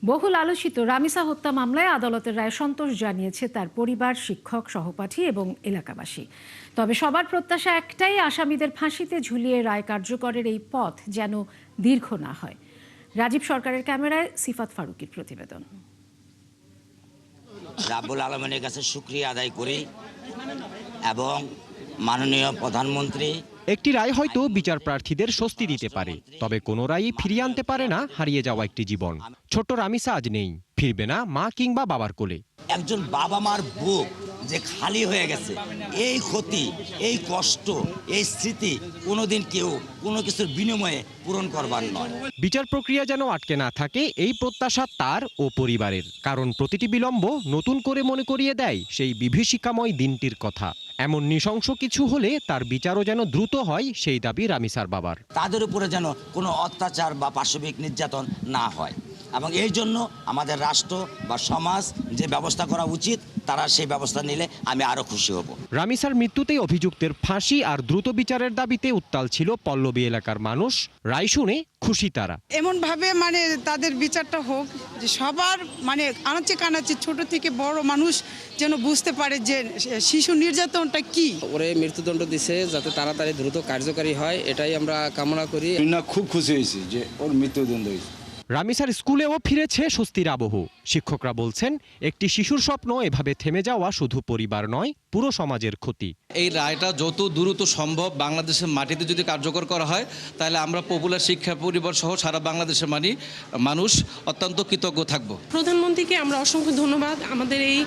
বহুল আলোচিত রামিসা হত্যা মামলায় আদালতের রায়ে সন্তোষ জানিয়েছে তার পরিবার, শিক্ষক, সহপাঠী এবং এলাকাবাসী। তবে সবার প্রত্যাশা একটাই, আসামিদের ফাঁসিতে ঝুলিয়ে রায় কার্যকরের এই পথ যেন দীর্ঘ না হয়। রাজীব সরকারের ক্যামেরায় সিফাত ফারুকীর প্রতিবেদন। রাব্বুল আলামিনের কাছে শুকরিয়া আদায় করি এবং মাননীয় প্রধানমন্ত্রী। একটি রায় হয়তো বিচার প্রার্থীদের স্বস্তি দিতে পারে, তবে কোনো রায়ই ফিরিয়ে আনতে পারে না হারিয়ে যাওয়া একটি জীবন। ছোট্ট রামিসা আজ নেই, ফিরবে না মা কিংবা বাবার কোলে। একজন বাবা মার বুক যে খালি হয়ে গেছে, এই ক্ষতি, এই কষ্ট, এই স্মৃতি কোনোদিন কেউ কোনো কিছুর বিনিময়ে পূরণ করবার নয়। বিচার প্রক্রিয়া যেন আটকে না থাকে, এই প্রত্যাশা তার ও পরিবারের। কারণ প্রতিটি বিলম্ব নতুন করে মনে করিয়ে দেয় সেই বিভীষিকাময় দিনটির কথা। এমন নৃশংস কিছু হলে তার বিচারও যেন দ্রুত হয়, সেই দাবি রামিসার বাবার। তাদের উপরে যেন কোনো অত্যাচার বা পাশবিক নির্যাতন না হয়, এবং এই জন্য আমাদের রাষ্ট্র বা সমাজ যে ব্যবস্থা করা উচিত তারা সেই ব্যবস্থা নিলে আমি আরো খুশি হব। রামিসার মৃত্যুতেই অভিযুক্তের ফাঁসি আর দ্রুত বিচারের দাবিতে উত্তাল ছিল পল্লবী এলাকার মানুষ। রায় শুনে খুশি তারা। এমন ভাবে তাদের বিচারটা হোক যে সবার আনাচে কানাচে ছোট থেকে বড় মানুষ যেন বুঝতে পারে যে শিশু নির্যাতনটা কি। ওরে মৃত্যুদণ্ড দিছে যাতে তাড়াতাড়ি দ্রুত কার্যকারী হয়, এটাই আমরা কামনা করি। খুব খুশি হয়েছি যে ওর মৃত্যুদণ্ড হয়েছে। রামিসার স্কুলেও ফিরেছে স্বস্তির আবহ। শিক্ষকরা বলছেন, একটি শিশুর স্বপ্ন এভাবে থেমে যাওয়া শুধু পরিবার নয়, পুরো সমাজের ক্ষতি। এই রায়টা যত দ্রুত সম্ভব বাংলাদেশের মাটিতে যদি কার্যকর করা হয়, তাহলে আমরা পপুলার শিক্ষা পরিবার সহ সারা বাংলাদেশের মানুষ অত্যন্ত কৃতজ্ঞ থাকব। প্রধানমন্ত্রীকে আমরা অসংখ্য ধন্যবাদ। আমাদের এই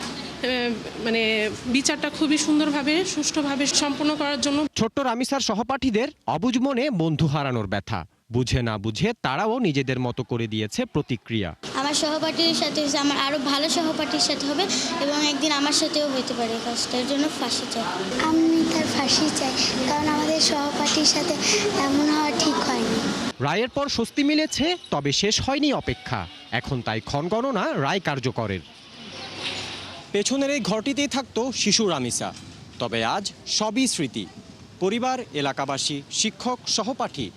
বিচারটা খুবই সুন্দরভাবে, সুষ্ঠুভাবে সম্পন্ন করার জন্য। ছোট্ট রামিসার সহপাঠীদের অবুঝ মনে বন্ধু হারানোর ব্যথা। বুঝে না বুঝে তারাও নিজেদের মতো করে দিয়েছে প্রতিক্রিয়া। আমার সহপাঠীর সাথে আমার আরো ভালো সহপাঠীর সাথে হবে এবং একদিন আমার সাথেও হতে পারে। কাজটার জন্য ফাঁসি চাই। আমি তার ফাঁসি চাই, কারণ আমাদের সহপাঠীর সাথে এমন হওয়া ঠিক হয়নি। রায়ের পর স্বস্তি মিলেছে, তবে শেষ হয়নি অপেক্ষা। এখন তাই ক্ষণগণনা রায় কার্যকরের। পেছনের এই ঘরটিতেই থাকতো শিশু রামিসা, তবে আজ সবই স্মৃতি। পরিবার, এলাকাবাসী, শিক্ষক, সহপাঠী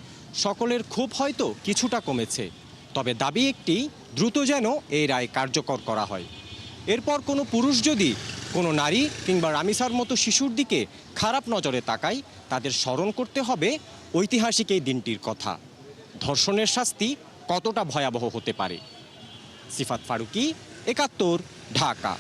সকলের ক্ষোভ হয়তো কিছুটা কমেছে, তবে দাবি একটি, দ্রুত যেন এই রায় কার্যকর করা হয়। এরপর কোনো পুরুষ যদি কোনো নারী কিংবা রামিসার মতো শিশুর দিকে খারাপ নজরে তাকায়, তাদের স্মরণ করতে হবে ঐতিহাসিক এই দিনটির কথা। ধর্ষণের শাস্তি কতটা ভয়াবহ হতে পারে। সিফাত ফারুকী, ৭১, ঢাকা।